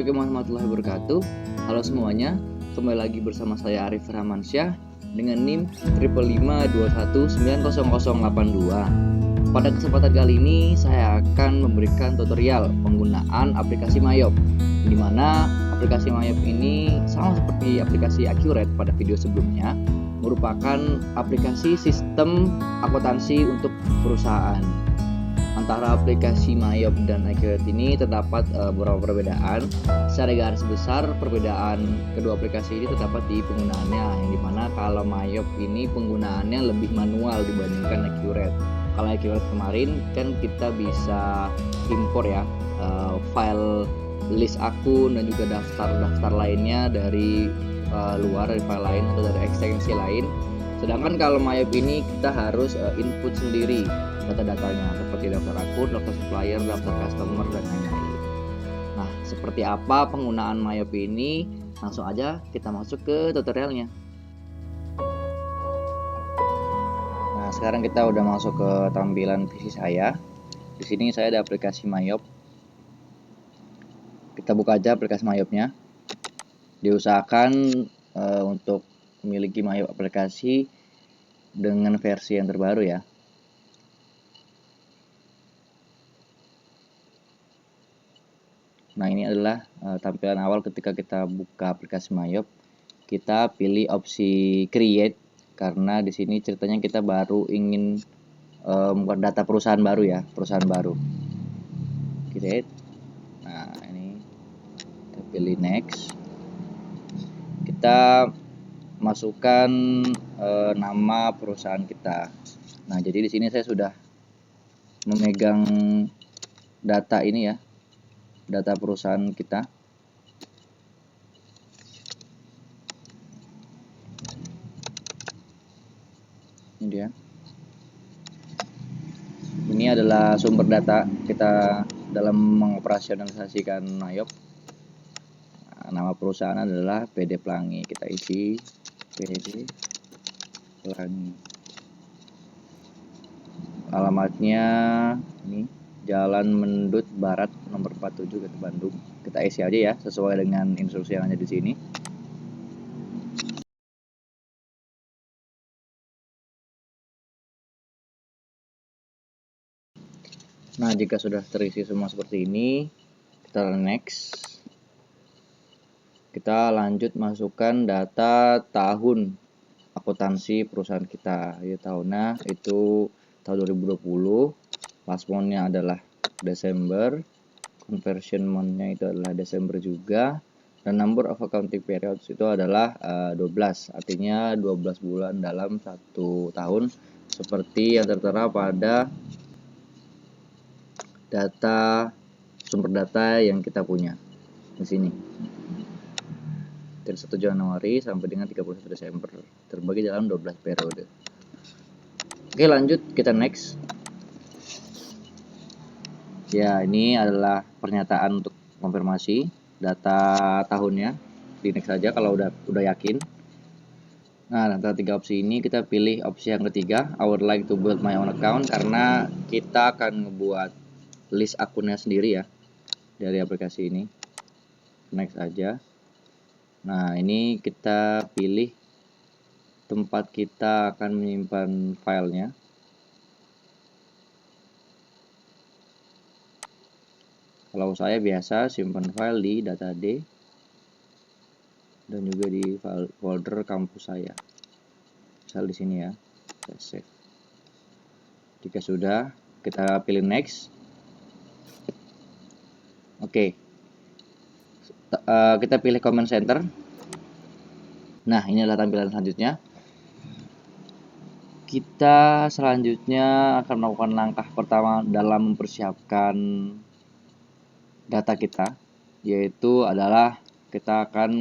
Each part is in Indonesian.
Assalamualaikum warahmatullahi wabarakatuh. Halo semuanya, kembali lagi bersama saya Arif Rahmansyah dengan NIM 55521900082. Pada kesempatan kali ini saya akan memberikan tutorial penggunaan aplikasi Mayop, di mana aplikasi Mayop ini sama seperti aplikasi Accurate pada video sebelumnya, merupakan aplikasi sistem akuntansi untuk perusahaan. Antara aplikasi Mayop dan Accurate ini terdapat beberapa perbedaan. Secara garis besar, perbedaan kedua aplikasi ini terdapat di penggunaannya, yang dimana kalau Mayop ini penggunaannya lebih manual dibandingkan Accurate. Kalau Accurate kemarin kan kita bisa impor ya file list akun dan juga daftar-daftar lainnya dari luar, dari file lain atau dari ekstensi lain. Sedangkan kalau Mayop ini kita harus input sendiri data-datanya seperti daftar akun, daftar supplier, daftar customer, dan lain-lain. Nah, seperti apa penggunaan Mayop ini? Langsung aja kita masuk ke tutorialnya. Nah, sekarang kita udah masuk ke tampilan PC saya. Di sini saya ada aplikasi Mayop. Kita buka aja aplikasi Mayopnya. Diusahakan untuk memiliki Mayop aplikasi dengan versi yang terbaru ya. Nah, ini adalah tampilan awal ketika kita buka aplikasi Mayop. Kita pilih opsi create karena di sini ceritanya kita baru ingin membuat data perusahaan baru ya, perusahaan baru. Create. Nah, ini kita pilih next. Kita masukkan nama perusahaan kita. Nah, jadi di sini saya sudah memegang data ini ya, data perusahaan kita. Ini dia. Ini adalah sumber data kita dalam mengoperasionalisasikan Mayop. Nah, nama perusahaan adalah PD Pelangi. Kita isi PD Pelangi. Alamatnya ini Jalan Mendut Barat nomor 47 Kota Bandung. Kita isi aja ya sesuai dengan instruksi yang ada di sini. Nah, jika sudah terisi semua seperti ini, kita next. Kita lanjut masukkan data tahun akuntansi perusahaan kita. Ya, tahunnya itu tahun 2020. Last month-nya adalah Desember. Conversion month-nya itu adalah Desember juga. Dan number of accounting periods itu adalah 12. Artinya 12 bulan dalam satu tahun, seperti yang tertera pada data sumber data yang kita punya di sini. Dari 1 Januari sampai dengan 31 Desember, terbagi dalam 12 periode. Oke, lanjut kita next. Ya, ini adalah pernyataan untuk konfirmasi data tahunnya. Di next saja kalau udah yakin. Nah, antara 3 opsi ini kita pilih opsi yang ketiga, I would like to build my own account, karena kita akan ngebuat list akunnya sendiri ya dari aplikasi ini. Next aja. Nah, ini kita pilih tempat kita akan menyimpan filenya. Kalau saya biasa simpan file di data D dan juga di folder kampus saya. Misal di sini ya, saya save. Jika sudah, kita pilih next. Oke. Kita pilih command center. Nah, ini adalah tampilan selanjutnya. Kita selanjutnya akan melakukan langkah pertama dalam mempersiapkan data kita, yaitu adalah kita akan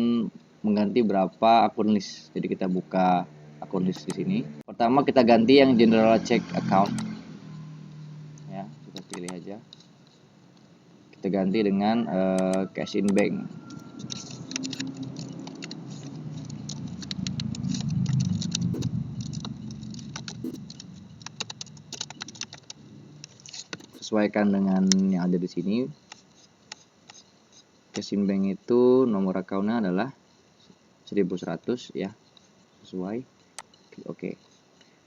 mengganti berapa akun list. Jadi kita buka akun list di sini. Pertama kita ganti yang general check account. Ya, kita pilih aja. Kita ganti dengan cash in bank. Sesuaikan dengan yang ada di sini. Kesim Bank itu nomor akunnya adalah 1100 ya, sesuai. Oke.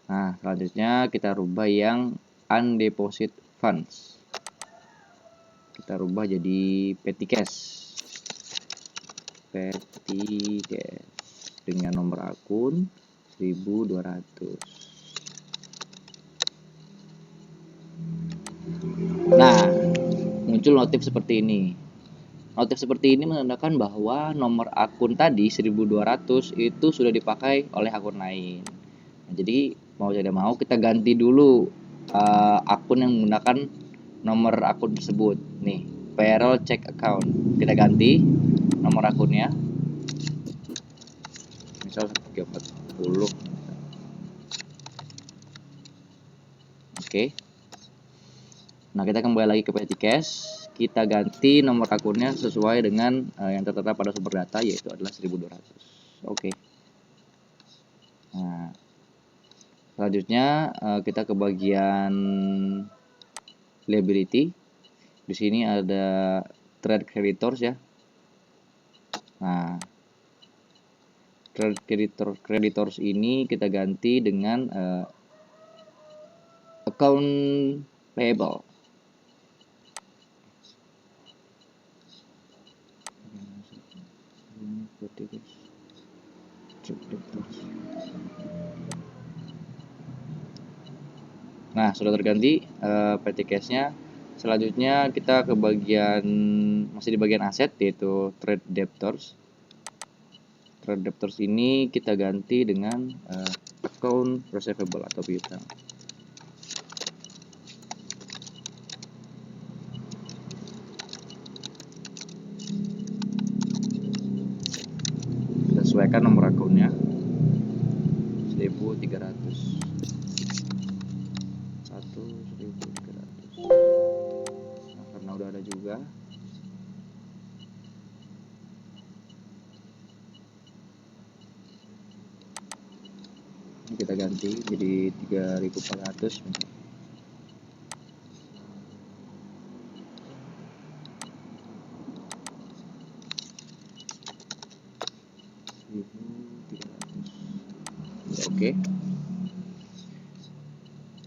Nah, selanjutnya kita rubah yang undeposit funds. Kita rubah jadi petty cash. Petty cash dengan nomor akun 1200. Nah, muncul notif seperti ini. Notif seperti ini menandakan bahwa nomor akun tadi 1200 itu sudah dipakai oleh akun lain. Nah, jadi mau tidak mau kita ganti dulu akun yang menggunakan nomor akun tersebut. Nih, payroll check account. Kita ganti nomor akunnya. Misal 340. Oke. Nah, kita kembali lagi ke petty cash. Kita ganti nomor akunnya sesuai dengan yang tertera pada sumber data, yaitu adalah 1200. Oke. Nah, selanjutnya kita ke bagian liability. Di sini ada trade creditors ya. Nah, trade creditors ini kita ganti dengan account payable. Nah, sudah terganti petty cash-nya. Selanjutnya kita ke bagian, masih di bagian aset, yaitu trade debtors. Trade debtors ini kita ganti dengan account receivable atau piutang. Kita sesuaikan nomor akunnya 1300. 1300. Nah, karena udah ada juga, kita ganti jadi 3400. Oke.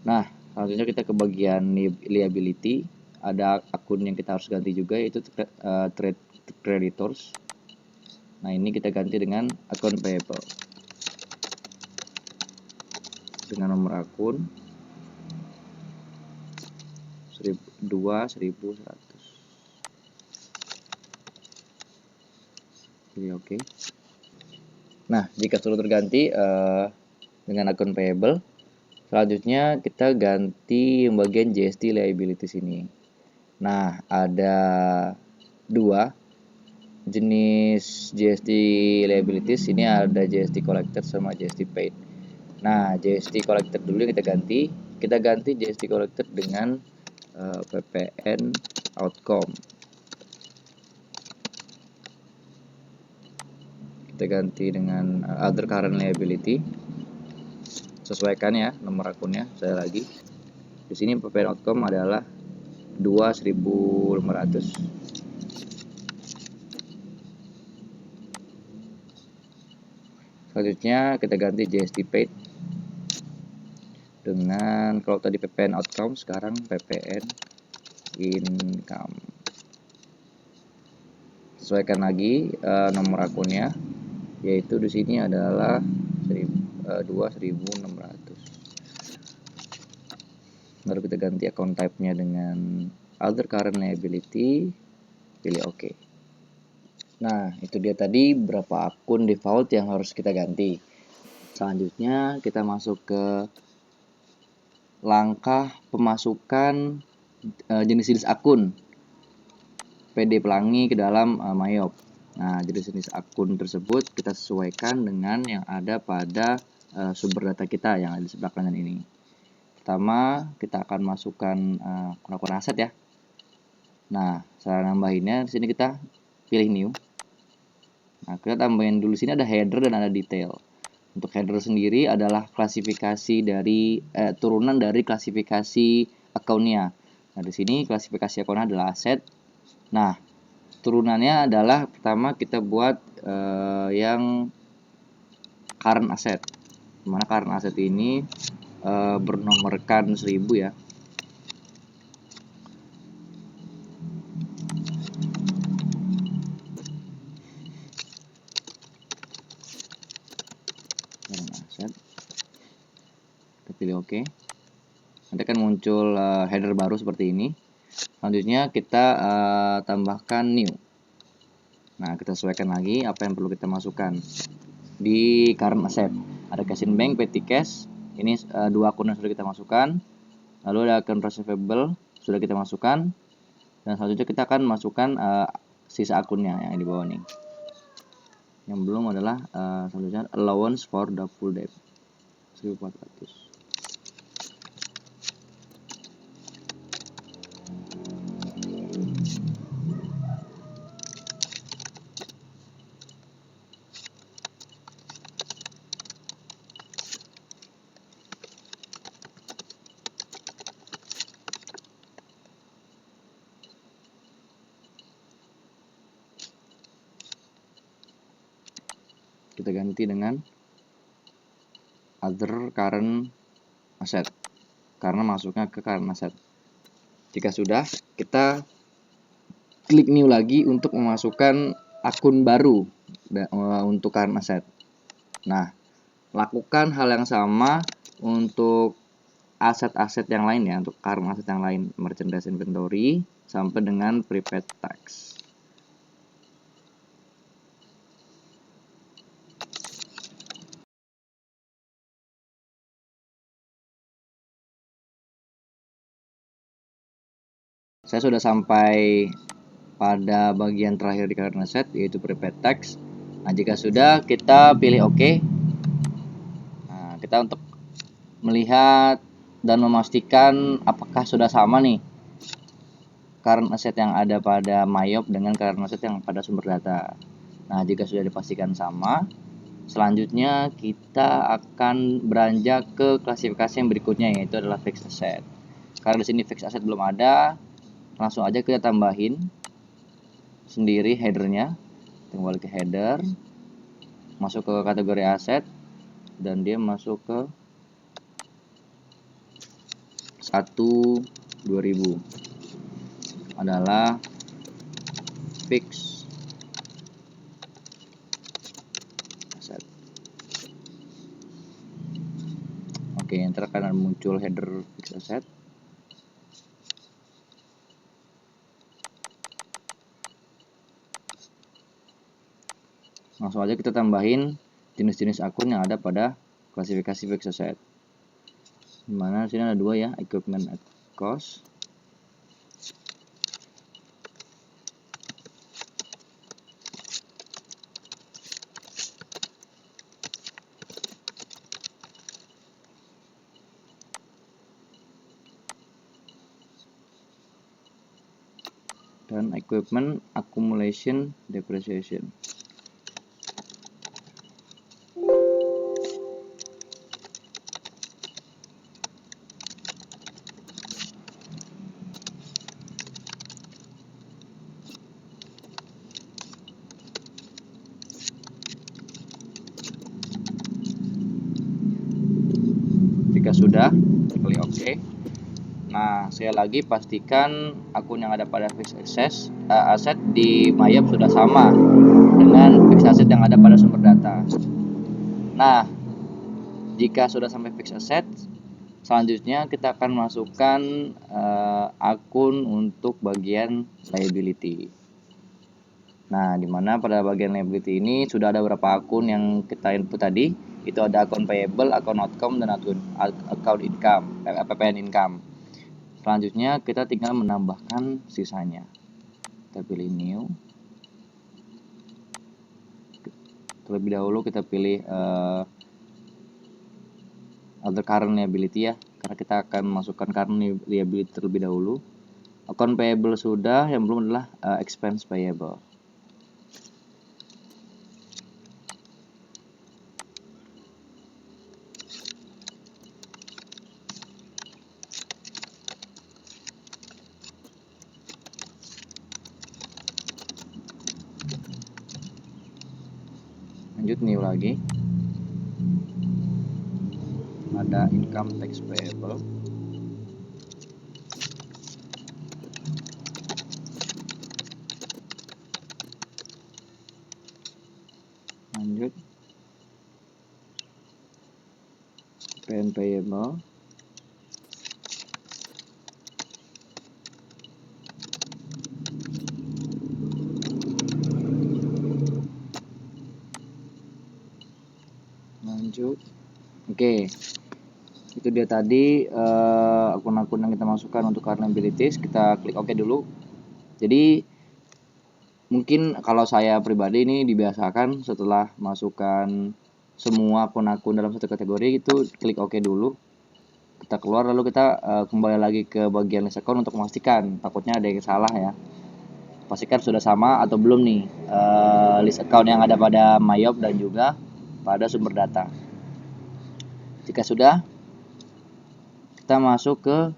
Nah, selanjutnya kita ke bagian liability. Ada akun yang kita harus ganti juga, yaitu trade creditors. Nah, ini kita ganti dengan account payable dengan nomor akun 1100. Pilih oke. Nah, jika sudah terganti dengan akun payable, selanjutnya kita ganti yang bagian GST liabilities ini. Nah, ada dua jenis GST liabilities. Ini ada GST collected sama GST paid. Nah, GST collected dulu yang kita ganti. Kita ganti GST collected dengan PPN outcome. Kita ganti dengan other current liability. Sesuaikan ya nomor akunnya. Saya lagi. Di sini PPN outcome adalah 2500. Selanjutnya kita ganti GST paid dengan, kalau tadi PPN outcome, sekarang PPN income. Sesuaikan lagi nomor akunnya, yaitu di sini adalah 2600. Lalu kita ganti account type-nya dengan other current liability, pilih oke. Nah, itu dia tadi berapa akun default yang harus kita ganti. Selanjutnya kita masuk ke langkah pemasukan jenis-jenis akun PD Pelangi ke dalam Mayop. Nah, jenis-jenis akun tersebut kita sesuaikan dengan yang ada pada sumber data kita yang ada di sebelah kanan ini. Pertama, kita akan masukkan akun aset ya. Nah, cara nambahinnya di sini kita pilih new. Nah, kita tambahin dulu sini ada header dan ada detail. Untuk header sendiri adalah klasifikasi dari turunan dari klasifikasi akunnya. Nah, di sini klasifikasi akunnya adalah aset. Nah, turunannya adalah pertama kita buat yang current asset, dimana current asset ini bernomorkan 1000 ya. Current asset, kita pilih OK. Nanti akan muncul header baru seperti ini. Selanjutnya kita tambahkan new. Nah, kita sesuaikan lagi apa yang perlu kita masukkan di current asset. Ada cash in bank, petty cash. Ini dua akun yang sudah kita masukkan. Lalu ada akun receivable sudah kita masukkan. Dan selanjutnya kita akan masukkan sisa akunnya yang di bawah nih. Yang belum adalah selanjutnya allowance for doubtful debt 1400. Kita ganti dengan other current asset karena masuknya ke current asset. Jika sudah, kita klik new lagi untuk memasukkan akun baru untuk current asset. Nah, lakukan hal yang sama untuk aset-aset yang lain ya, untuk current asset yang lain, merchandise inventory sampai dengan prepaid tax. Saya sudah sampai pada bagian terakhir di current asset, yaitu prepaid tax. Nah, jika sudah, kita pilih OK. Nah, kita untuk melihat dan memastikan apakah sudah sama nih current asset yang ada pada Mayop dengan current asset yang pada sumber data. Nah, jika sudah dipastikan sama, selanjutnya kita akan beranjak ke klasifikasi yang berikutnya, yaitu adalah fixed asset. Karena di sini fixed asset belum ada, langsung aja kita tambahin sendiri headernya. Kembali ke header, masuk ke kategori aset, dan dia masuk ke 1/2000 adalah fixed asset. Oke, ntar akan muncul header fixed asset. Langsung aja kita tambahin jenis-jenis akun yang ada pada klasifikasi fixed asset. Dimana sini ada dua ya, equipment at cost. Dan equipment accumulation depreciation. Jika sudah, klik OK. Nah, sekali lagi pastikan akun yang ada pada fixed asset di Mayop sudah sama dengan fixed asset yang ada pada sumber data. Nah, jika sudah sampai fixed asset, selanjutnya kita akan masukkan akun untuk bagian liability. Nah, dimana pada bagian liability ini sudah ada beberapa akun yang kita input tadi. Itu ada akun payable, akun outcome, dan account income, PPN income. Selanjutnya kita tinggal menambahkan sisanya. Kita pilih new. Terlebih dahulu kita pilih other current liability ya, karena kita akan masukkan current liability terlebih dahulu. Account payable sudah, yang belum adalah expense payable. Lanjut new lagi. Ada income tax payable. Lanjut PN payable. Lanjut. Oke. Itu dia tadi akun-akun yang kita masukkan untuk current liabilities. Kita klik OK dulu. Jadi mungkin kalau saya pribadi ini dibiasakan setelah masukkan semua akun-akun dalam satu kategori itu klik OK dulu. Kita keluar lalu kita kembali lagi ke bagian list account untuk memastikan, takutnya ada yang salah ya. Pastikan sudah sama atau belum nih list account yang ada pada Mayop dan juga pada sumber data. Jika sudah, kita masuk ke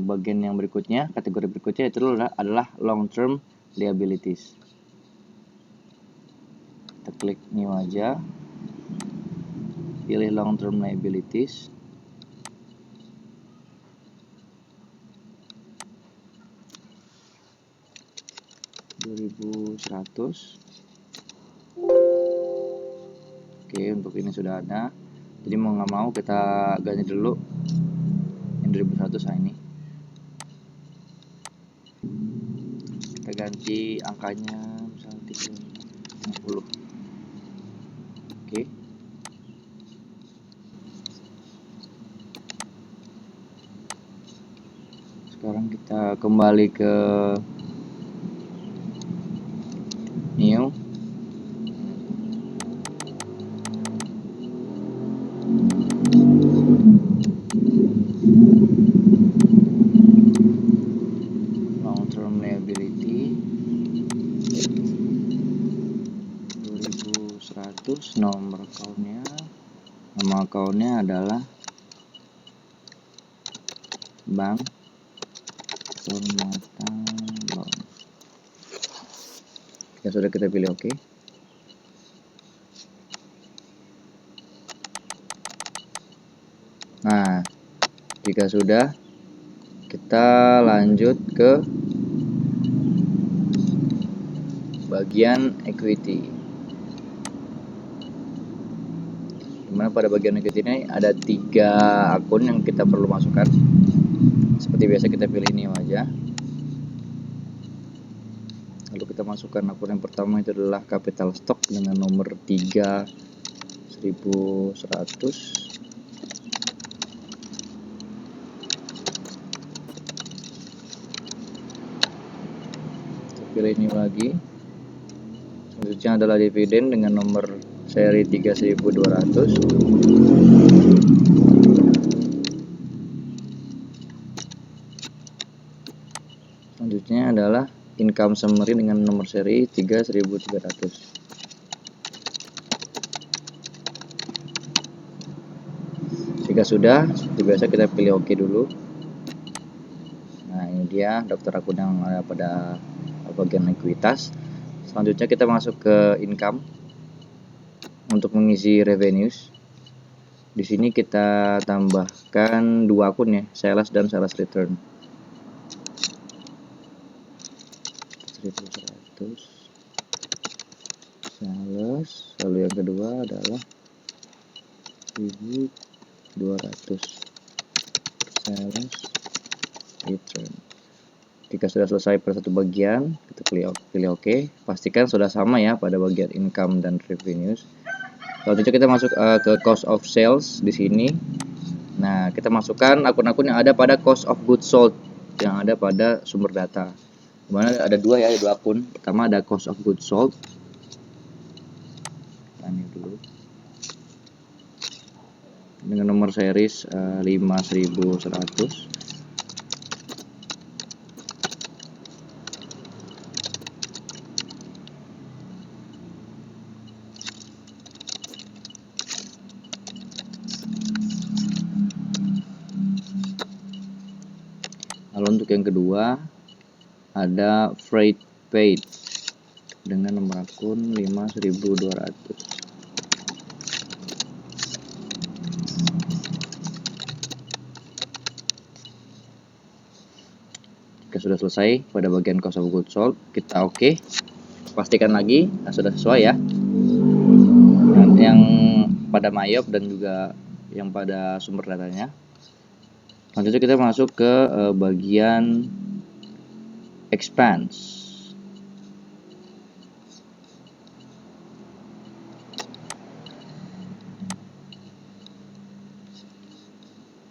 bagian yang berikutnya, kategori berikutnya itu adalah long term liabilities. Kita klik new aja, pilih long term liabilities. $2.100. Oke, untuk ini sudah ada. Jadi mau nggak mau kita ganti dulu yang 2.100 ini. Kita ganti angkanya misalnya 350. Oke. Sekarang kita kembali ke new. Long term liability 2.100. Nama akunnya adalah Bank Permata Loan. Ya sudah, kita pilih OK. Nah, jika sudah, kita lanjut ke bagian equity. Dimana pada bagian equity ini ada 3 akun yang kita perlu masukkan. Seperti biasa kita pilih new aja. Lalu kita masukkan akun yang pertama, itu adalah capital stock dengan nomor 3.100. Pilih ini lagi. Selanjutnya adalah dividen dengan nomor seri 3.200. Selanjutnya adalah income summary dengan nomor seri 3.300. Jika sudah, seperti biasa kita pilih OK dulu. Nah, ini dia daftar akun yang ada pada bagian likuiditas. Selanjutnya kita masuk ke income untuk mengisi revenues. Di sini kita tambahkan 2 akun ya, sales dan sales return. 1.100 sales, lalu yang kedua adalah 1.200 sales return. Jika sudah selesai pada satu bagian, kita pilih OK. Pastikan sudah sama ya pada bagian income dan revenues. Selanjutnya kita masuk ke cost of sales di sini. Nah, kita masukkan akun-akun yang ada pada cost of goods sold yang ada pada sumber data. Dimana ada 2 ya, ada 2 akun. Pertama ada cost of goods sold. Ini dulu. Dengan nomor series 5.100. Lalu untuk yang kedua ada freight paid dengan nomor akun 5200. Jika sudah selesai pada bagian cost of goods sold, kita oke. Pastikan lagi sudah sesuai ya. Yang pada Mayop dan juga yang pada sumber datanya. Selanjutnya kita masuk ke bagian expense.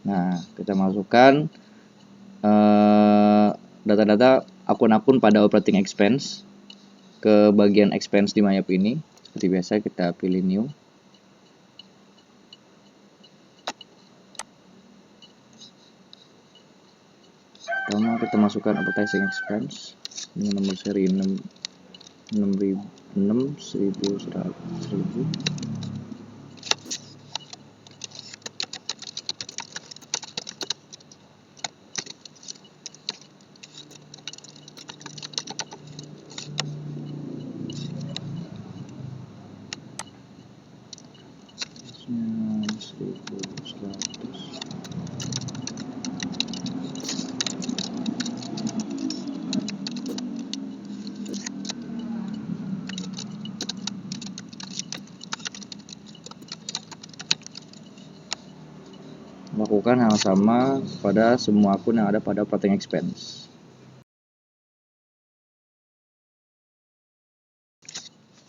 Nah, kita masukkan data-data akun-akun pada operating expense ke bagian expense di Mayop ini. Seperti biasa kita pilih new. Pertama kita masukkan advertising expense dengan nomor seri 6.100.000. Lakukan hal sama pada semua akun yang ada pada operating expense.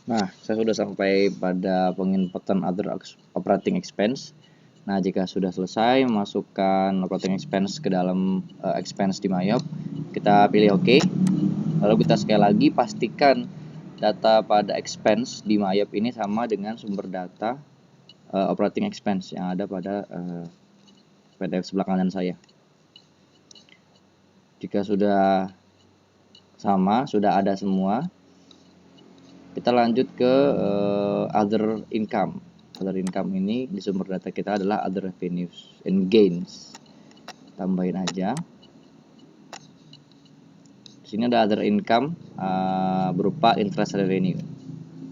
Nah, saya sudah sampai pada penginputan other operating expense. Nah, jika sudah selesai memasukkan operating expense ke dalam expense di Mayop, kita pilih OK. Lalu kita sekali lagi pastikan data pada expense di Mayop ini sama dengan sumber data operating expense yang ada pada PDF sebelah kanan saya. Jika sudah sama, sudah ada semua, kita lanjut ke other income. Other income ini di sumber data kita adalah other revenues and gains. Tambahin aja. Di sini ada other income berupa interest revenue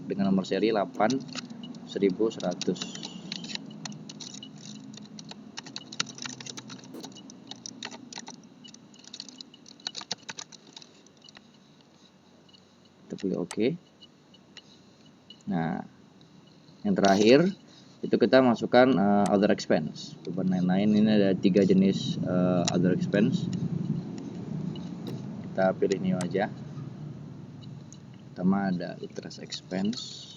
dengan nomor seri 8.100. Kita pilih OK. Nah, yang terakhir itu kita masukkan other expense. Beban lain-lain ini ada 3 jenis other expense. Kita pilih new aja. Pertama ada interest expense.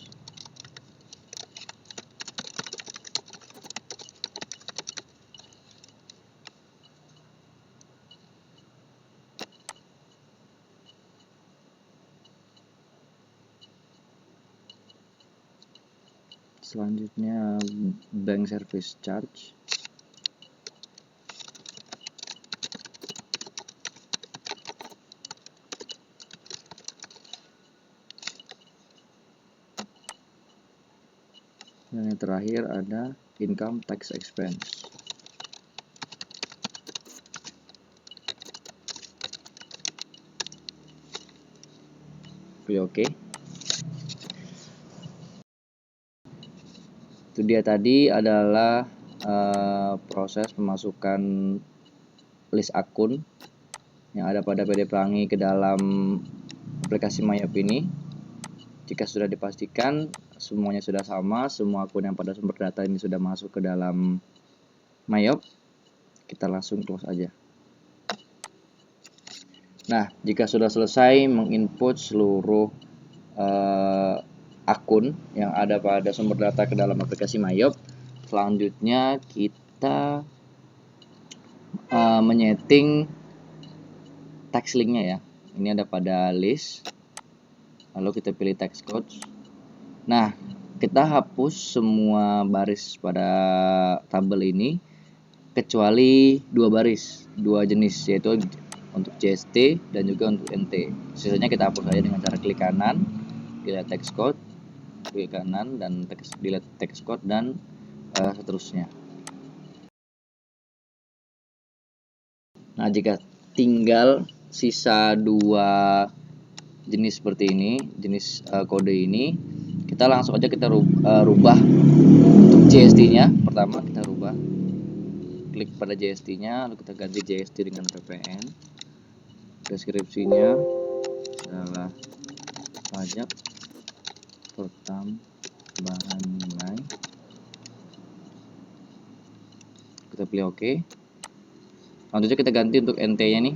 Selanjutnya bank service charge. Dan yang terakhir ada income tax expense. Oke. Itu dia tadi adalah proses pemasukan list akun yang ada pada PD Pelangi ke dalam aplikasi Mayop ini. Jika sudah dipastikan semuanya sudah sama, semua akun yang pada sumber data ini sudah masuk ke dalam Mayop, kita langsung close aja. Nah, jika sudah selesai menginput seluruh akun yang ada pada sumber data ke dalam aplikasi Mayop, selanjutnya kita menyeting text linknya ya. Ini ada pada list, lalu kita pilih text codes. Nah, kita hapus semua baris pada tabel ini kecuali 2 baris, 2 jenis, yaitu untuk JST dan juga untuk NT. Sisanya kita hapus saja dengan cara klik kanan, delete text code, klik kanan dan delete text code dan seterusnya. Nah, jika tinggal sisa 2 jenis seperti ini, jenis kode ini, kita langsung aja kita rubah untuk JST-nya. Pertama kita rubah, klik pada JST-nya, lalu kita ganti JST dengan VPN. Deskripsinya adalah pajak pertambahan nilai. Kita pilih OK. Selanjutnya kita ganti untuk NT-nya nih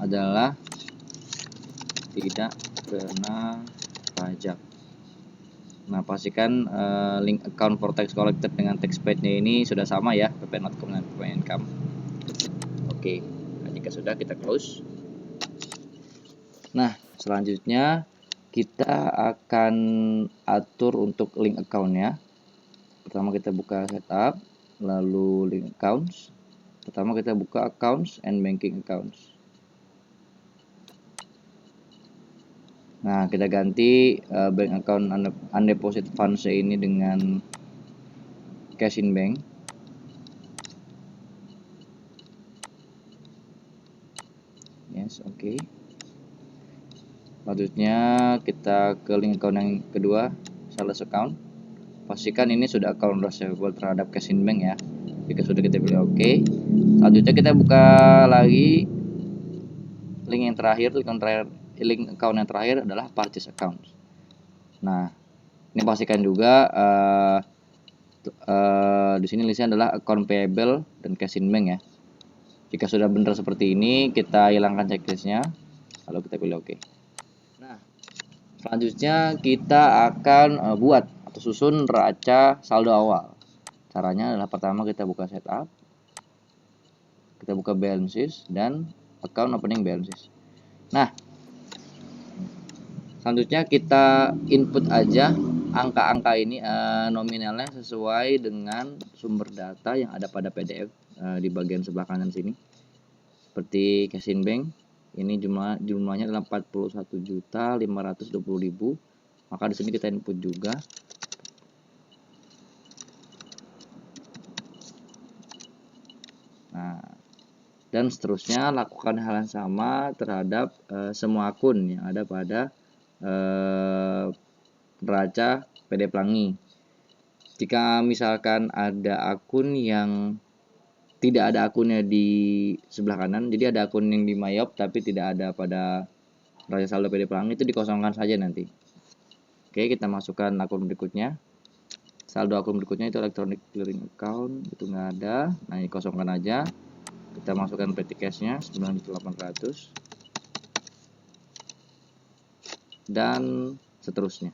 adalah tidak kena pajak. Nah, pastikan link account for tax collected dengan tax paid-nya ini sudah sama ya, ppn.com dan ppn income. Oke, nah, jika sudah kita close. Nah, selanjutnya kita akan atur untuk link account-nya. Pertama kita buka setup, lalu link accounts. Pertama kita buka accounts and banking accounts. Nah, kita ganti bank account undeposited funds ini dengan cash in bank. Yes, oke. Selanjutnya kita ke link account yang kedua, sales account. Pastikan ini sudah account receivable terhadap cash in bank ya. Jika sudah kita pilih OK. Selanjutnya kita buka lagi link yang terakhir, link account yang terakhir adalah purchase account. Nah, ini pastikan juga di sini listnya adalah account payable dan cash in bank ya. Jika sudah benar seperti ini, kita hilangkan checklistnya, lalu kita pilih OK. Nah, selanjutnya kita akan buat atau susun neraca saldo awal. Caranya adalah pertama kita buka setup, kita buka balances dan account opening balances. Nah, selanjutnya kita input aja angka-angka ini nominalnya sesuai dengan sumber data yang ada pada PDF di bagian sebelah kanan sini. Seperti cash in bank, ini jumlahnya adalah 41.520.000. Maka di sini kita input juga. Nah, dan seterusnya lakukan hal yang sama terhadap semua akun yang ada pada neraca PD Pelangi. Jika misalkan ada akun yang tidak ada akunnya di sebelah kanan, jadi ada akun yang di Mayop tapi tidak ada pada neraca saldo PD Pelangi, itu dikosongkan saja nanti. Oke, kita masukkan akun berikutnya. Saldo akun berikutnya itu electronic clearing account, itu nggak ada. Nah, ini kosongkan aja. Kita masukkan petty cash-nya 9.800 dan seterusnya.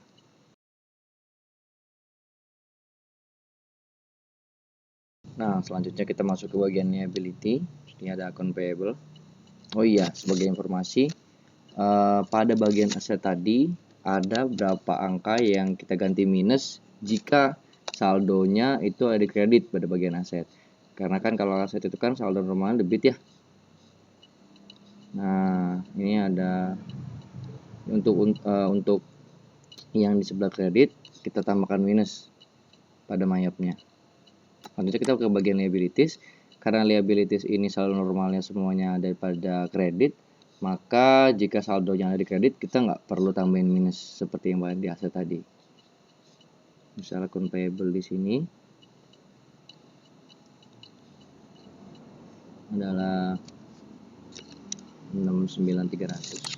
Nah, selanjutnya kita masuk ke bagian liability. Ini ada akun payable. Oh iya, sebagai informasi, pada bagian aset tadi ada berapa angka yang kita ganti minus jika saldonya itu ada kredit pada bagian aset. Karena kan kalau aset itu kan saldo normal debit ya. Nah, ini ada untuk yang di sebelah kredit kita tambahkan minus pada mayopnya. Selanjutnya kita ke bagian liabilities. Karena liabilities ini saldo normalnya semuanya ada pada kredit, maka jika saldonya ada di kredit kita nggak perlu tambahin minus seperti yang di aset tadi. Misalnya akun payable di sini adalah 69.300.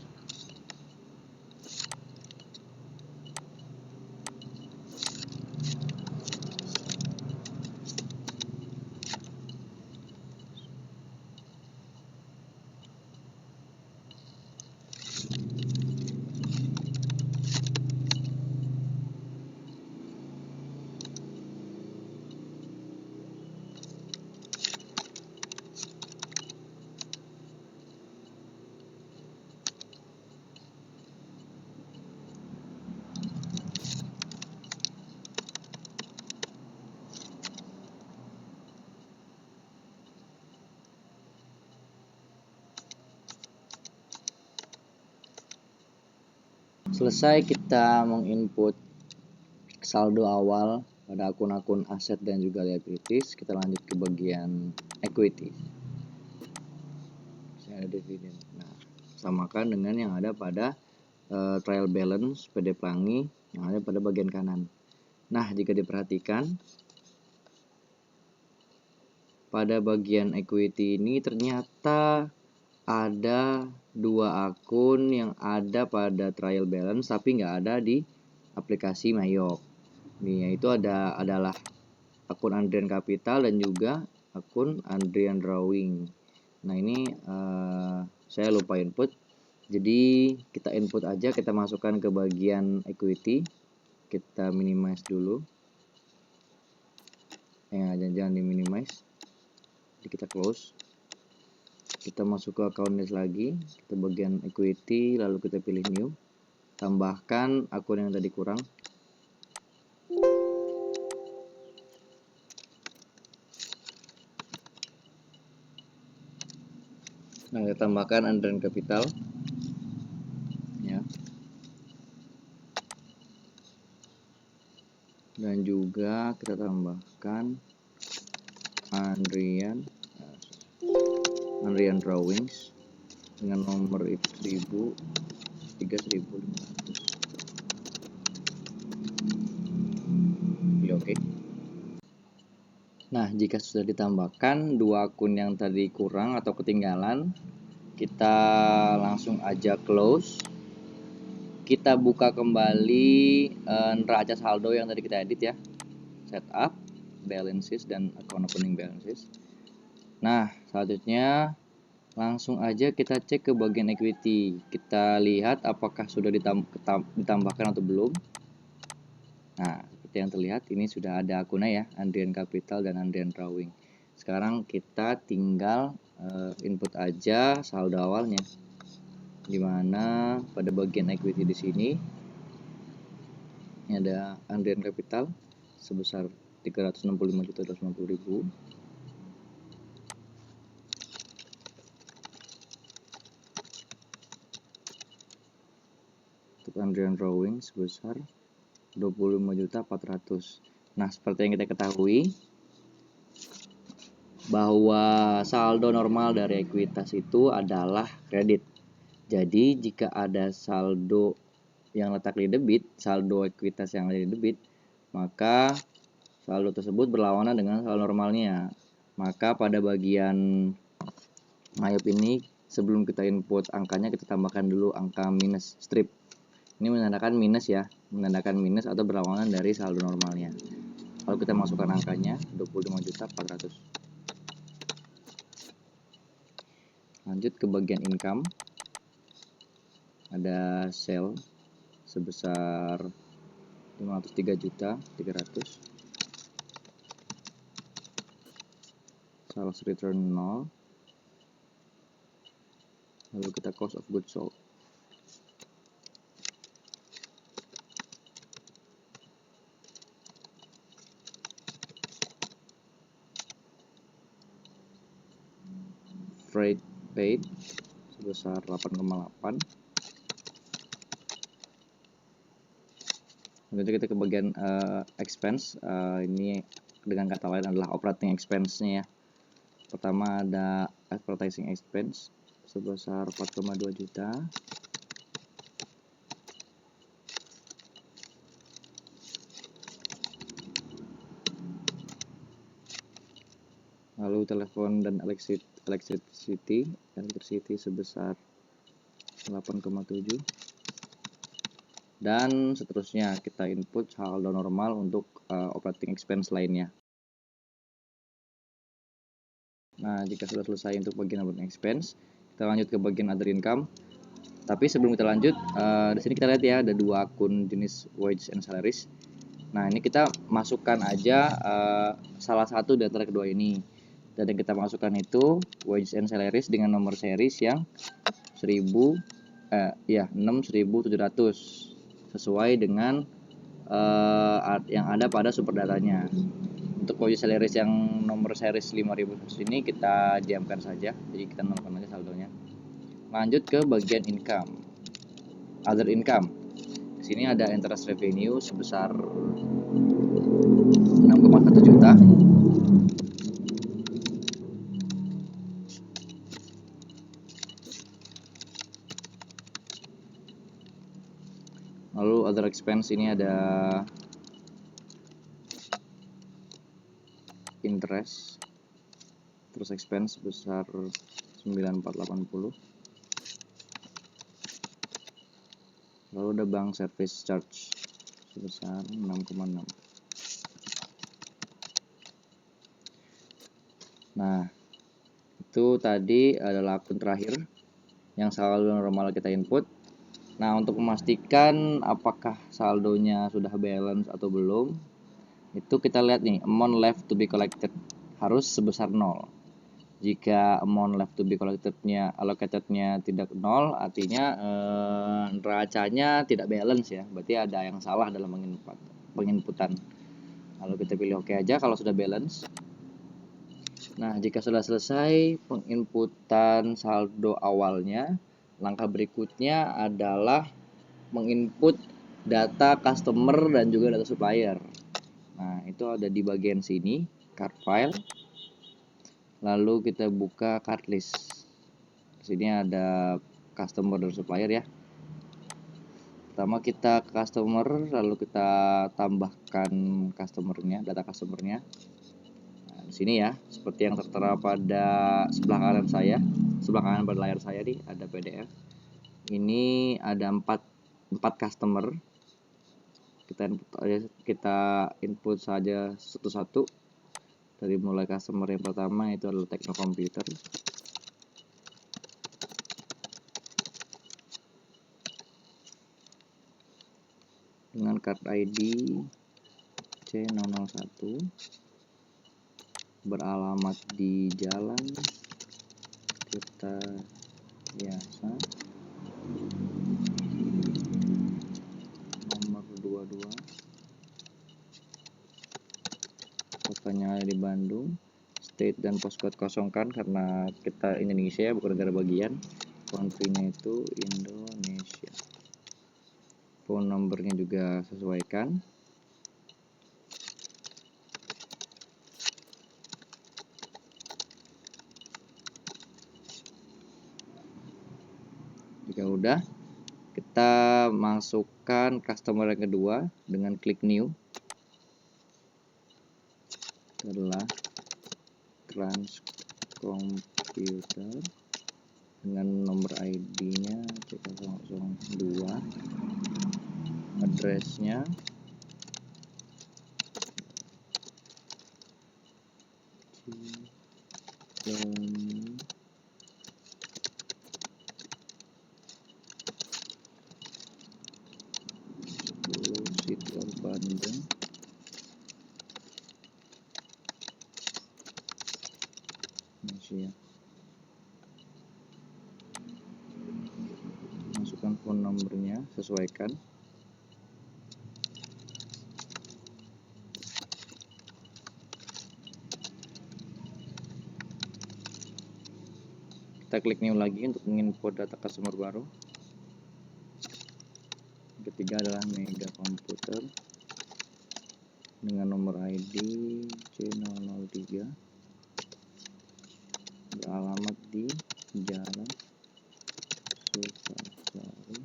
Selesai kita menginput saldo awal pada akun-akun aset dan juga liabilities, kita lanjut ke bagian equity. Saya ada dividen. Nah, samakan dengan yang ada pada trial balance PD Pelangi yang ada pada bagian kanan. Nah, jika diperhatikan pada bagian equity ini ternyata ada dua akun yang ada pada trial balance tapi nggak ada di aplikasi Mayop. Nih, yaitu adalah akun Andrian Capital dan juga akun Andrian Drawing. Nah, ini saya lupa input. Jadi kita input aja, kita masukkan ke bagian equity. Kita minimize dulu. Jangan di minimize. Jadi kita close. Kita masuk ke account list lagi, kita bagian equity, lalu kita pilih new. Tambahkan akun yang tadi kurang. Nah, kita tambahkan Andrian Capital. Ya. Dan juga kita tambahkan Andrian Drawings dengan nomor 1000 3500. Oke. Nah, jika sudah ditambahkan dua akun yang tadi kurang atau ketinggalan, kita langsung aja close. Kita buka kembali neraca saldo yang tadi kita edit ya. Setup, balances, dan account opening balances. Nah, selanjutnya langsung aja kita cek ke bagian equity. Kita lihat apakah sudah ditambahkan atau belum. Nah, seperti yang terlihat ini sudah ada akunnya ya, Andrian Capital dan Andrian Drawing. Sekarang kita tinggal input aja saldo awalnya. Dimana pada bagian equity di sini ini ada Andrian Capital sebesar 365.250.000. Untuk Andrian Drawing sebesar 25.400. Nah, seperti yang kita ketahui bahwa saldo normal dari ekuitas itu adalah kredit. Jadi jika ada saldo yang letak di debit, saldo ekuitas yang ada di debit, maka saldo tersebut berlawanan dengan saldo normalnya. Maka pada bagian Mayop ini sebelum kita input angkanya, kita tambahkan dulu angka minus strip. Ini menandakan minus ya, menandakan minus atau berlawanan dari saldo normalnya. Lalu kita masukkan angkanya 25.400. Lanjut ke bagian income. Ada sell sebesar 503.300. Sales return 0. Lalu kita cost of goods sold. Freight paid sebesar 8,8. Nanti kita ke bagian expense. Ini dengan kata lain adalah operating expense-nya ya. Pertama ada advertising expense sebesar 4,2 juta. Lalu telepon dan electricity sebesar 8,7. Dan seterusnya kita input saldo normal untuk operating expense lainnya. Nah, jika sudah selesai untuk bagian operating expense, kita lanjut ke bagian other income. Tapi sebelum kita lanjut, di sini kita lihat ya ada dua akun jenis wages and salaries. Nah, ini kita masukkan aja salah satu dari antara kedua ini. Dan yang kita masukkan itu wages and salaries dengan nomor series yang 6.700 sesuai dengan yang ada pada super datanya. Untuk wages salaries yang nomor series 5.000 ini kita diamkan saja, jadi kita nolkan aja saldonya. Lanjut ke bagian income, other income. Di sini ada interest revenue sebesar 6,1 juta. Other expense ini ada interest, terus expense sebesar 9480. Lalu ada bank service charge sebesar 6,6. Nah, itu tadi adalah akun terakhir yang selalu normal kita input. Nah, untuk memastikan apakah saldonya sudah balance atau belum, itu kita lihat nih, amount left to be collected harus sebesar 0. Jika amount left to be allocatednya tidak 0, artinya neracanya tidak balance ya, berarti ada yang salah dalam penginputan. Lalu kita pilih oke aja kalau sudah balance. Nah, jika sudah selesai penginputan saldo awalnya, langkah berikutnya adalah menginput data customer dan juga data supplier. Nah, itu ada di bagian sini, card file. Lalu kita buka card list. Di sini ada customer dan supplier ya. Pertama kita ke customer, lalu kita tambahkan customernya, data customernya. Di sini ya, seperti yang tertera pada sebelah kanan pada layar saya nih, ada PDF. Ini ada 4 customer. Kita input saja satu-satu. Dari mulai customer yang pertama itu adalah Tekno Komputer. Dengan card ID C001. Beralamat di Jalan Tirta Biasa nomor 22, kotanya ada di Bandung. State dan postcode kosongkan karena kita Indonesia bukan negara bagian. Country-nya itu Indonesia. Phone numbernya juga sesuaikan. Jika udah, kita masukkan customer yang kedua dengan klik new. Itu adalah Trans Computer dengan nomor ID-nya C002, address-nya Situ Bandung. Indonesia. Masukkan phone numbernya, sesuaikan. Kita klik new lagi untuk menginput data customer baru. Ketiga adalah Mega Komputer dengan nomor ID C003, beralamat di Jalan Sukasari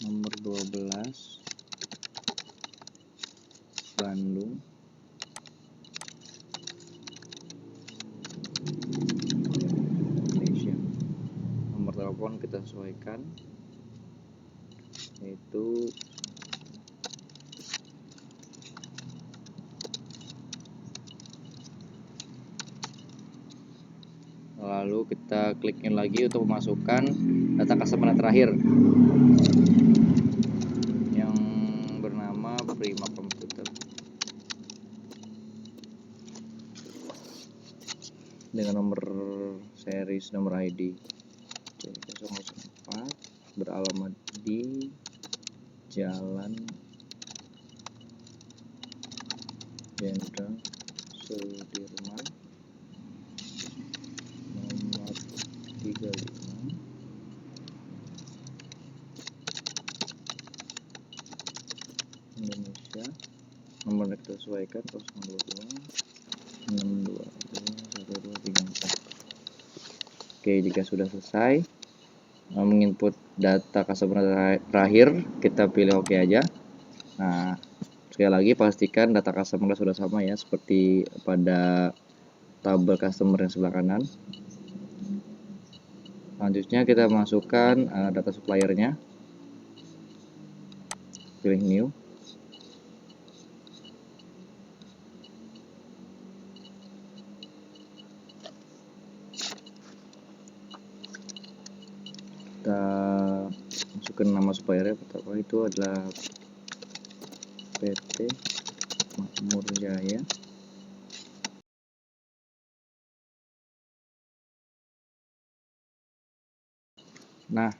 nomor 12, Bandung. Indonesia. Nomor telepon kita sesuaikan, yaitu lalu kita klik new lagi untuk memasukkan data customer terakhir yang bernama Prima Komputer dengan nomor series nomor ID C004, beralamat di Jalan Jenderal Sudirman nomor 35, Indonesia. Nomor kita sesuaikan 022 622 1234. Oke, jika sudah selesai, menginput data customer terakhir, kita pilih oke aja. Nah, sekali lagi pastikan data customer sudah sama ya, seperti pada tabel customer yang sebelah kanan. Selanjutnya kita masukkan data suppliernya, pilih new. Kita masukkan nama suppliernya, pertama itu adalah PT Makmur Jaya. Nah,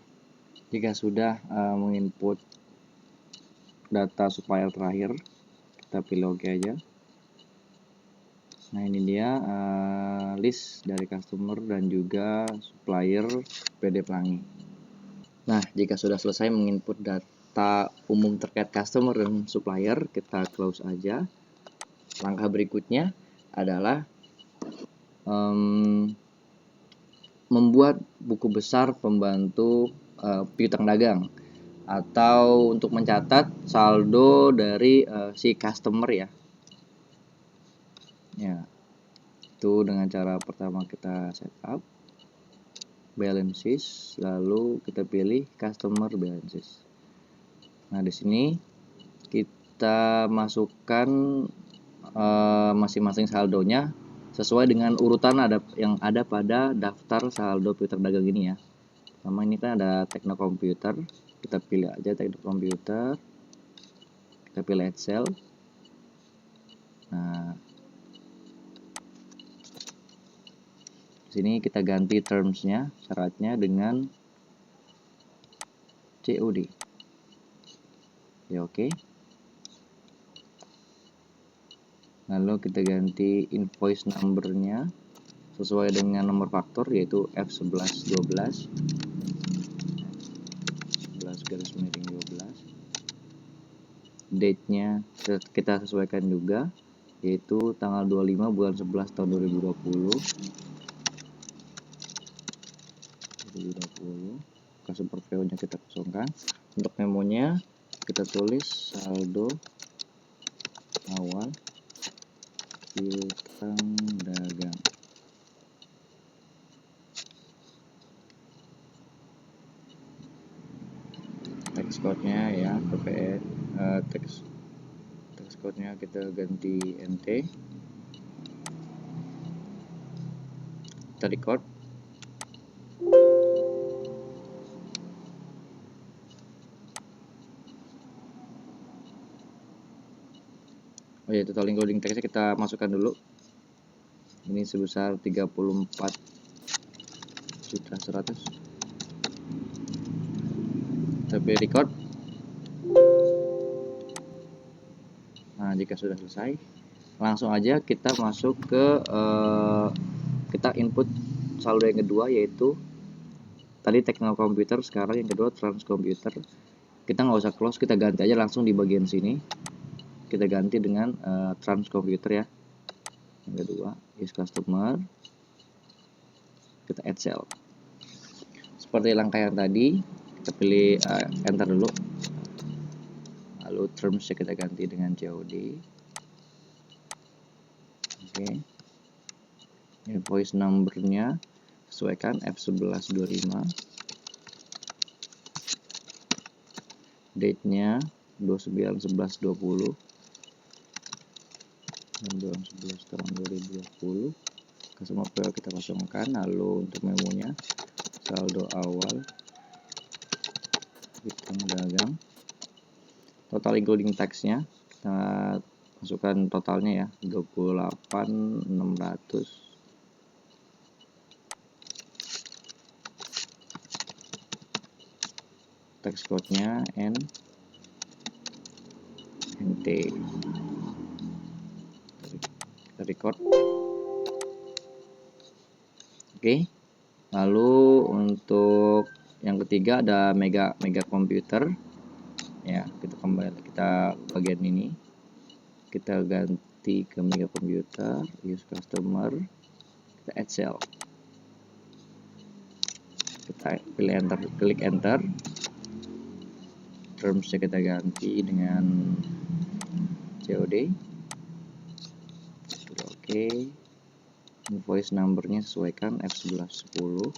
jika sudah menginput data supplier terakhir, kita pilih oke aja. Nah, ini dia list dari customer dan juga supplier PD Pelangi. Nah, jika sudah selesai menginput data umum terkait customer dan supplier, kita close aja. Langkah berikutnya adalah membuat buku besar pembantu piutang dagang, atau untuk mencatat saldo dari si customer ya. Ya, itu dengan cara pertama kita setup balances, lalu kita pilih customer balances. Nah, di sini kita masukkan masing-masing saldonya sesuai dengan urutan yang ada pada daftar saldo piutang dagang ini ya. Pertama ini kan ada Tekno Komputer, kita pilih aja Tekno Komputer, kita pilih Excel. Nah, di sini kita ganti termsnya, syaratnya dengan COD. Ya oke. Lalu kita ganti invoice numbernya sesuai dengan nomor faktur, yaitu F1112 11-12. Date-nya kita sesuaikan juga, yaitu tanggal 25 bulan 11 tahun 2020. Customer PO-nya kita kosongkan. Untuk memonya kita tulis saldo awal piutang dagang. Text code-nya ya, PPN, text code-nya kita ganti NT. Kita record. Oh ya, total including text-nya kita masukkan dulu. Ini sebesar 34.100.000. Tapi record. Nah, jika sudah selesai, langsung aja kita masuk ke kita input saldo yang kedua, yaitu tadi Tekno Komputer, sekarang yang kedua Trans Komputer. Kita nggak usah close, kita ganti aja langsung di bagian sini. Kita ganti dengan Trans Komputer ya. Yang kedua, use customer. Kita add cell. Seperti langkah yang tadi, kita pilih enter dulu. Lalu termsnya kita ganti dengan COD. Oke. Invoice numbernya sesuaikan F1125. Date-nya 29/11/20 dan 11 tahun 2020. Customer PO kita kosongkan. Lalu untuk memonya saldo awal piutang dagang. Total including tax-nya kita masukkan totalnya ya, 28.600. Tax code-nya NT. Kita record. Oke. Lalu untuk yang ketiga ada mega komputer. Ya, kita bagian ini. Kita ganti ke mega komputer, use customer, kita add cell. Kita pilih enter, klik enter. Termsnya kita ganti dengan COD. Oke. Invoice numbernya sesuaikan F1110.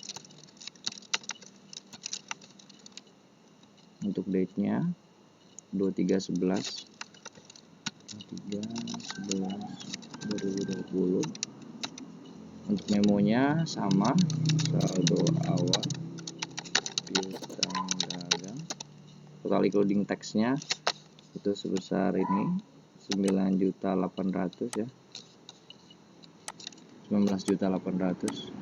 Untuk date-nya 23/11 2020. Untuk memonya sama, saldo awal piutang dagang. Total including tax-nya itu sebesar ini 9.800.000 ya. 19.800.000.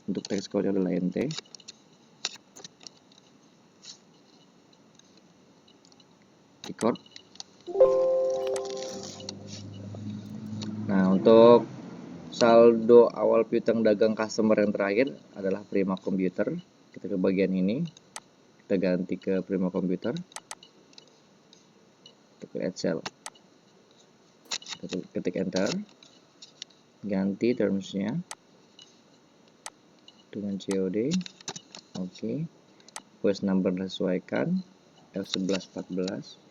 Untuk tax code adalah NT. Record. Nah, untuk saldo awal piutang dagang customer yang terakhir adalah Prima Computer. Kita ke bagian ini, kita ganti ke Prima Computer. Kita pilih add cell. Kita ketik enter. Ganti termsnya dengan COD. Oke. Invoice number disesuaikan F1114.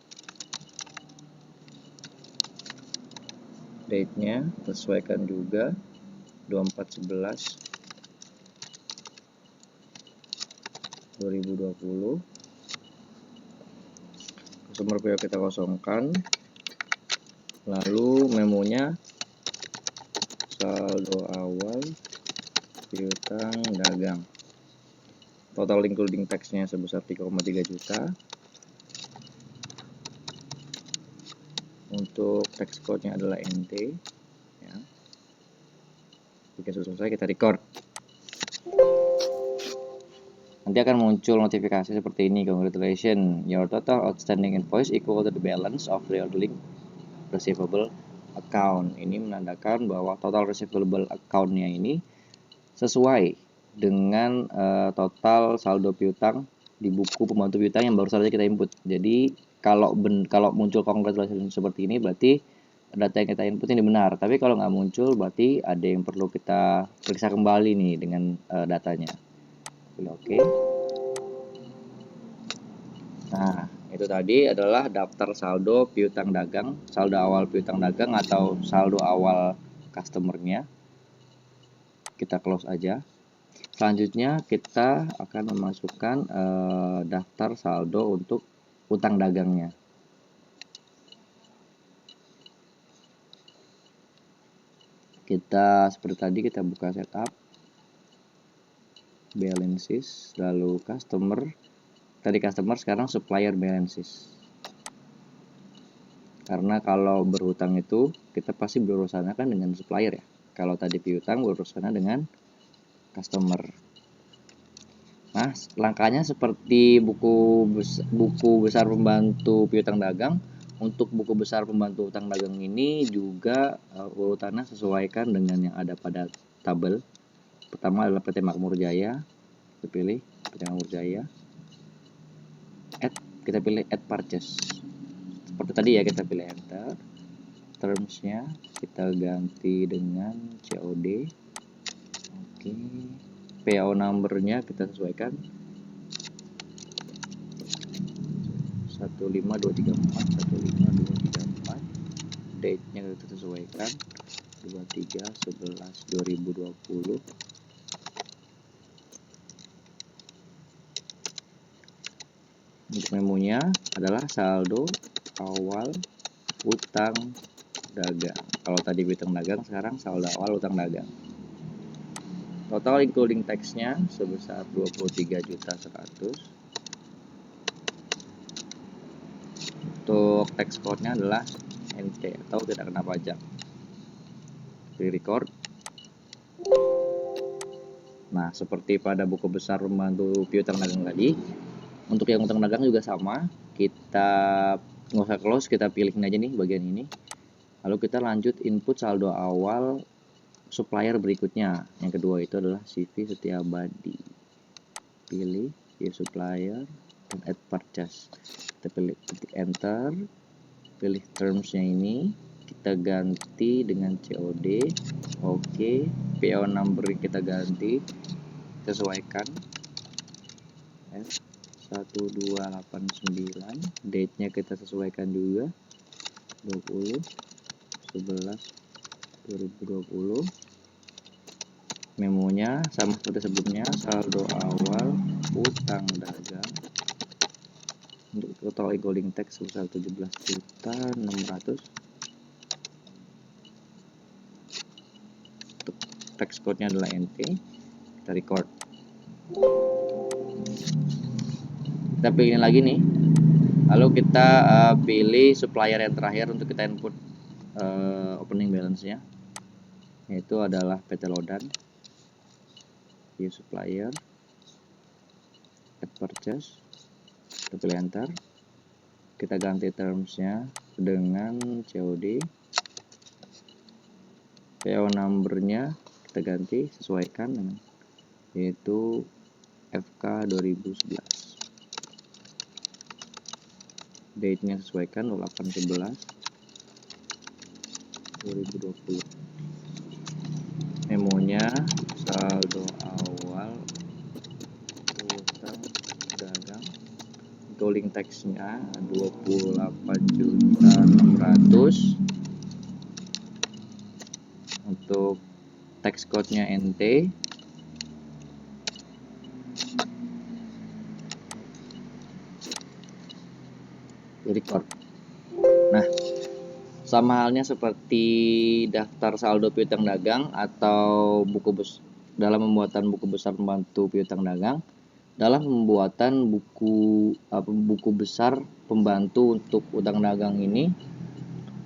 Date-nya sesuaikan juga 24/11 2020. Customer PO kita kosongkan. Lalu memonya saldo awal piutang dagang. Total including tax-nya sebesar 3,3 juta. Untuk tax code-nya adalah NT ya. Jika sudah selesai, kita record. Nanti akan muncul notifikasi seperti ini. Congratulations, your total outstanding invoice equal to the balance of the ordering receivable account. Ini menandakan bahwa total receivable account-nya ini sesuai dengan total saldo piutang di buku pembantu piutang yang baru saja kita input. Jadi kalau muncul congratulations seperti ini, berarti data yang kita input ini benar. Tapi kalau nggak muncul, berarti ada yang perlu kita periksa kembali nih dengan datanya. Oke. Nah, itu tadi adalah daftar saldo piutang dagang, saldo awal piutang dagang atau saldo awal customernya. Kita close aja. Selanjutnya kita akan memasukkan daftar saldo untuk utang dagangnya. Kita seperti tadi, kita buka setup, balances, lalu customer. Tadi customer, sekarang supplier balances. Karena kalau berhutang itu kita pasti berurusan kan dengan supplier ya. Kalau tadi piutang berurusan dengan customer. Nah, langkahnya seperti buku besar pembantu piutang dagang. Untuk buku besar pembantu utang dagang ini juga urutannya sesuaikan dengan yang ada pada tabel. Pertama adalah PT Makmur Jaya. Kita pilih PT Makmur Jaya. Add, kita pilih add purchase. Seperti tadi ya, kita pilih enter. Termsnya kita ganti dengan COD. Oke. PO numbernya kita sesuaikan 15234. Date-nya kita sesuaikan 23/11/2020. Untuk memonya adalah saldo awal utang dagang. Kalau tadi utang dagang, sekarang saldo awal utang dagang. Total including tax-nya sebesar 23.100.000. Untuk tax code-nya adalah NT atau tidak kena pajak. Pilih record. Nah, seperti pada buku besar pembantu piutang dagang tadi, untuk yang utang dagang juga sama. Kita nggak usah close, kita pilihin aja nih bagian ini. Lalu kita lanjut input saldo awal supplier berikutnya. Yang kedua itu adalah CV Setiabadi. Pilih supplier dan add purchase. Kita pilih ketik enter, pilih termsnya ini, kita ganti dengan COD. Oke, PO number kita ganti, sesuaikan F1289, date-nya kita sesuaikan juga 20/11/2020. Memonya sama seperti sebelumnya, saldo awal utang dagang untuk total equaling tax sebesar 17.600. Untuk tax code-nya adalah NT. Kita record. Kita pilih lagi nih. Lalu kita pilih supplier yang terakhir untuk kita input opening balance-nya, yaitu adalah PT Lodan. View supplier, add purchase, kita pilih enter. Kita ganti terms-nya dengan COD. PO number-nya kita ganti, sesuaikan dengan, yaitu FK 2011. Date-nya sesuaikan 28/11/2020. Memonya saldo awal utang dagang, equaling tax-nya 28.600. Untuk tax code-nya NT. Record. Nah, sama halnya seperti daftar saldo piutang dagang atau dalam membuatan buku besar pembantu piutang dagang, dalam pembuatan buku besar pembantu untuk utang dagang ini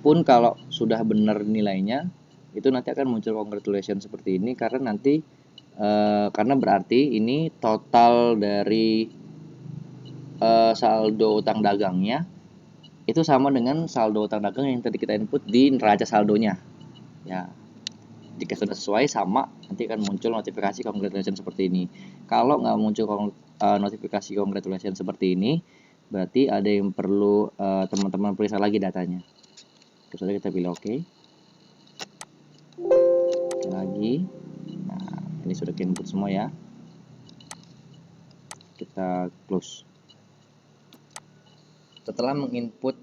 pun kalau sudah benar nilainya, itu nanti akan muncul congratulation seperti ini, karena nanti karena berarti ini total dari saldo utang dagangnya itu sama dengan saldo utang dagang yang tadi kita input di neraca saldonya. Ya, jika sudah sesuai sama, nanti akan muncul notifikasi congratulation seperti ini. Kalau nggak muncul notifikasi congratulation seperti ini, berarti ada yang perlu teman-teman periksa lagi datanya. Terus saja kita pilih OK. Oke lagi. Nah, ini sudah input semua ya. Kita close. Setelah menginput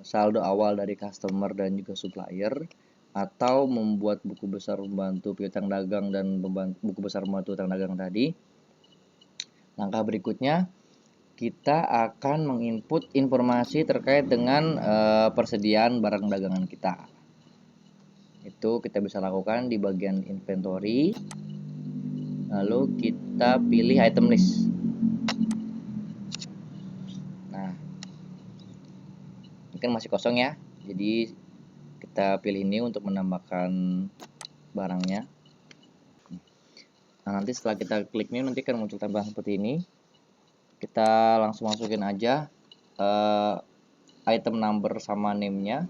saldo awal dari customer dan juga supplier, atau membuat buku besar pembantu piutang dagang dan buku besar pembantu utang dagang tadi, langkah berikutnya kita akan menginput informasi terkait dengan persediaan barang dagangan kita. Itu kita bisa lakukan di bagian inventory, lalu kita pilih item list. Nah, ini kan masih kosong ya, jadi kita pilih ini untuk menambahkan barangnya. Nah, nanti setelah kita klik new, nanti akan muncul tambahan seperti ini. Kita langsung masukin aja item number sama name-nya.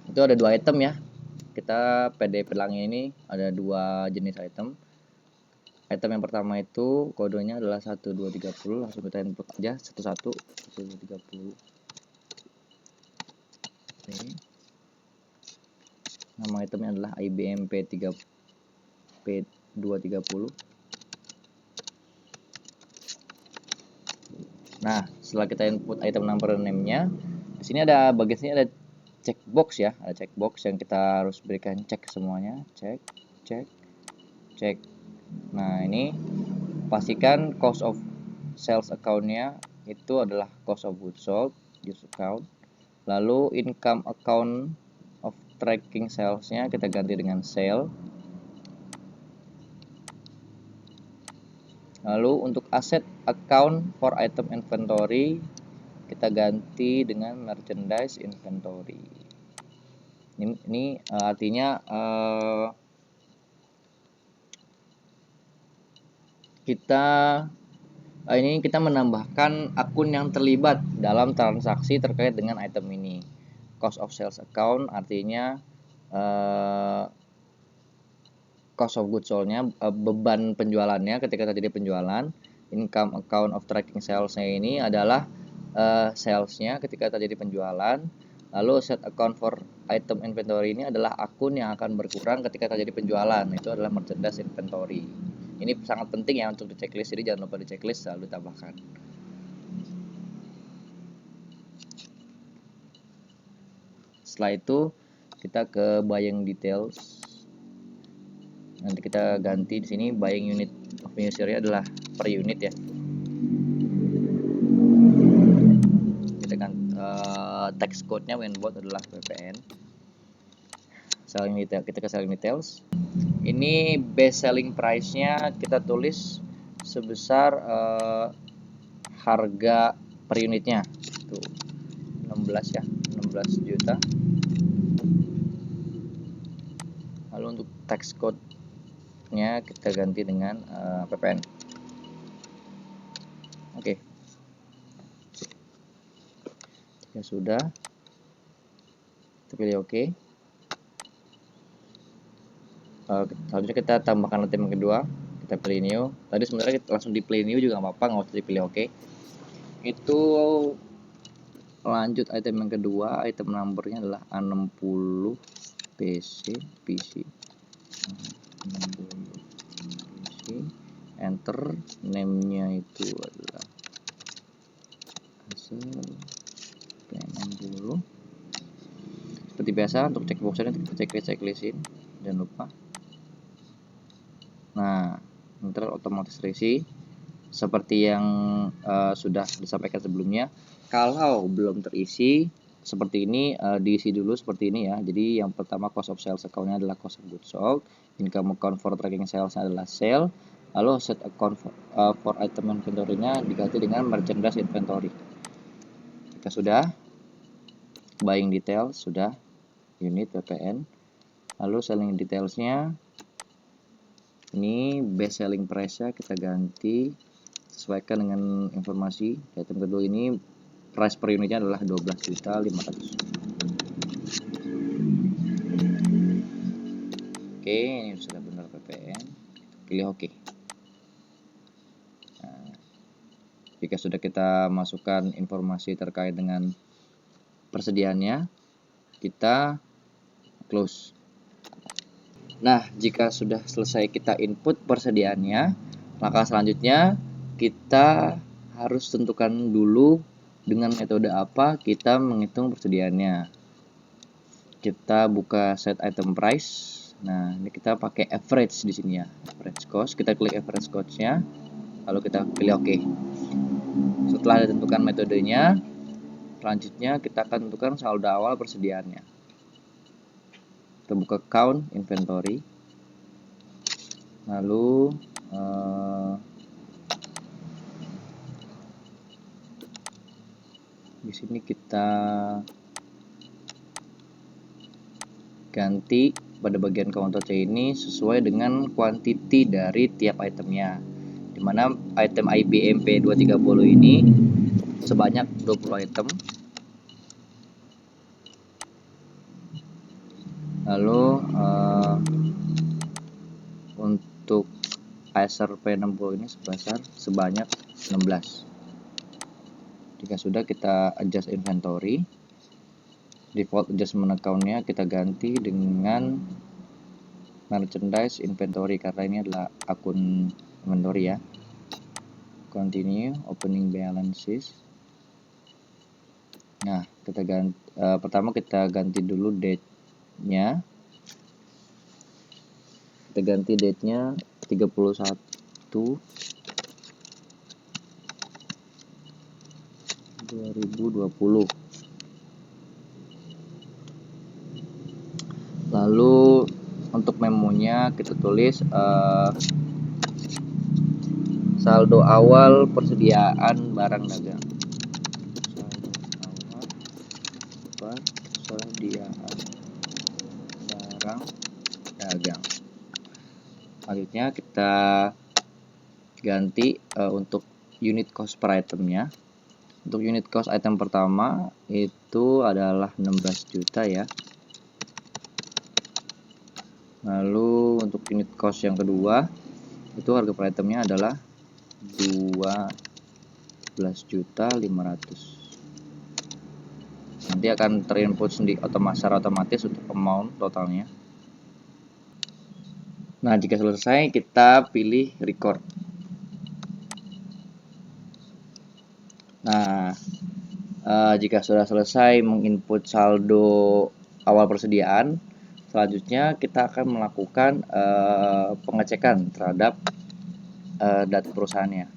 Itu ada 2 item ya. Kita PD pelangi ini ada 2 jenis item. Item yang pertama itu kodenya adalah 1230, langsung kita input aja 1230. Oke. Nama itemnya adalah IBM P230. Nah, setelah kita input item number name-nya, di sini ada bagian sini ada checkbox ya, ada checkbox yang kita harus berikan cek semuanya, cek. Nah, ini pastikan cost of sales account-nya itu adalah cost of goods sold, use account. Lalu income account of tracking sales-nya kita ganti dengan sale. Lalu untuk asset account for item inventory kita ganti dengan merchandise inventory. Ini artinya kita menambahkan akun yang terlibat dalam transaksi terkait dengan item ini. Cost of sales account artinya cost of goods sold-nya, beban penjualannya ketika terjadi penjualan. Income account of tracking sales-nya ini adalah sales-nya ketika terjadi penjualan. Lalu set account for item inventory ini adalah akun yang akan berkurang ketika terjadi penjualan, itu adalah merchandise inventory. Ini sangat penting ya untuk di checklist, jadi jangan lupa di checklist selalu tambahkan. Setelah itu kita ke buying details. Nanti kita ganti di sini buying unit of user adalah per unit ya. Kita kan text code-nya Winbot adalah ppn. Selling detail, kita ke selling details. Ini best selling price-nya kita tulis sebesar harga per unitnya. Tuh 16 ya, 16 juta. Lalu untuk text code-nya kita ganti dengan ppn. Oke. Ya sudah. Kita pilih oke. Selanjutnya kita tambahkan item yang kedua, kita pilih new. Tadi sebenarnya kita langsung di play new juga nggak apa-apa, nggak usah dipilih oke. Itu lanjut item yang kedua, item numbernya adalah A60 PC 60 PC, enter, name-nya itu adalah asal P60. Seperti biasa untuk checkbox-nya kita checklistin, jangan lupa. Nah, enter otomatis terisi seperti yang sudah disampaikan sebelumnya. Kalau belum terisi seperti ini, diisi dulu seperti ini ya. Jadi yang pertama cost of sales account-nya adalah cost of goods sold, income account for tracking sales adalah sale, lalu set account for item inventory-nya diganti dengan merchandise inventory. Jika sudah, buying detail sudah, unit ppn, lalu selling details-nya ini best selling price-nya kita ganti sesuaikan dengan informasi. Item kedua ini price per unitnya adalah 12.500. Oke, ini sudah benar ppn. Pilih oke. Nah, jika sudah kita masukkan informasi terkait dengan persediaannya, kita close. Nah, jika sudah selesai kita input persediaannya, langkah selanjutnya kita harus tentukan dulu dengan metode apa kita menghitung persediaannya. Kita buka set item price. Nah, ini kita pakai average di sini ya, average cost. Kita klik average cost-nya, lalu kita pilih oke. Setelah ditentukan metodenya, selanjutnya kita akan tentukan saldo awal persediaannya. Kita buka count inventory, lalu di sini kita ganti pada bagian counter C ini sesuai dengan quantity dari tiap itemnya, dimana item IBMP 230 ini sebanyak 20 item. Lalu untuk Acer P60 ini sebanyak 16. Jika sudah, kita adjust inventory. Default adjustment account-nya kita ganti dengan merchandise inventory karena ini adalah akun inventory ya. Continue opening balances. Nah, kita ganti pertama kita ganti dulu date-nya. Kita ganti date-nya 31 2020. Lalu untuk memonya kita tulis saldo awal persediaan barang dagang. Saldo awal persediaan barang dagang. Selanjutnya kita ganti untuk unit cost per itemnya. Untuk unit cost item pertama itu adalah 16 juta ya. Lalu untuk unit cost yang kedua itu harga per itemnya adalah 12.500. Nanti akan terinput secara otomatis untuk amount totalnya. Nah, jika selesai kita pilih record. Nah, jika sudah selesai menginput saldo awal persediaan, selanjutnya kita akan melakukan pengecekan terhadap data perusahaannya.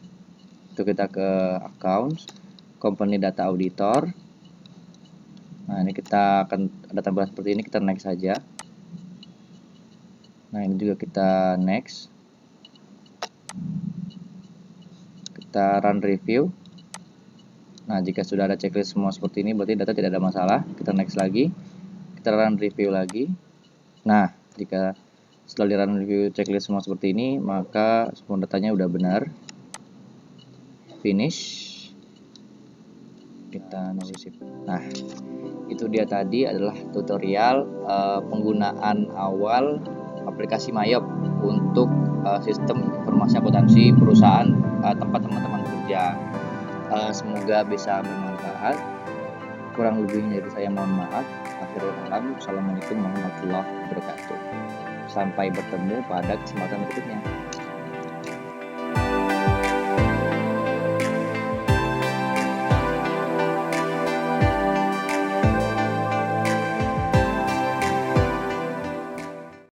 Itu kita ke account, company data auditor. Nah, ini kita akan ada tampilan seperti ini, kita next saja. Nah, ini juga kita next. Kita run review. Nah, jika sudah ada checklist semua seperti ini, berarti data tidak ada masalah. Kita next lagi. Kita run review lagi. Nah, jika setelah di run review checklist semua seperti ini, maka semua datanya udah benar. Finish. Kita notice. Nah, itu dia tadi adalah tutorial penggunaan awal aplikasi Mayop untuk sistem informasi akuntansi perusahaan tempat teman-teman bekerja. Semoga bisa bermanfaat. Kurang lebihnya dari saya mohon maaf. Akhirul alam. Assalamualaikum warahmatullahi wabarakatuh. Sampai bertemu pada kesempatan berikutnya.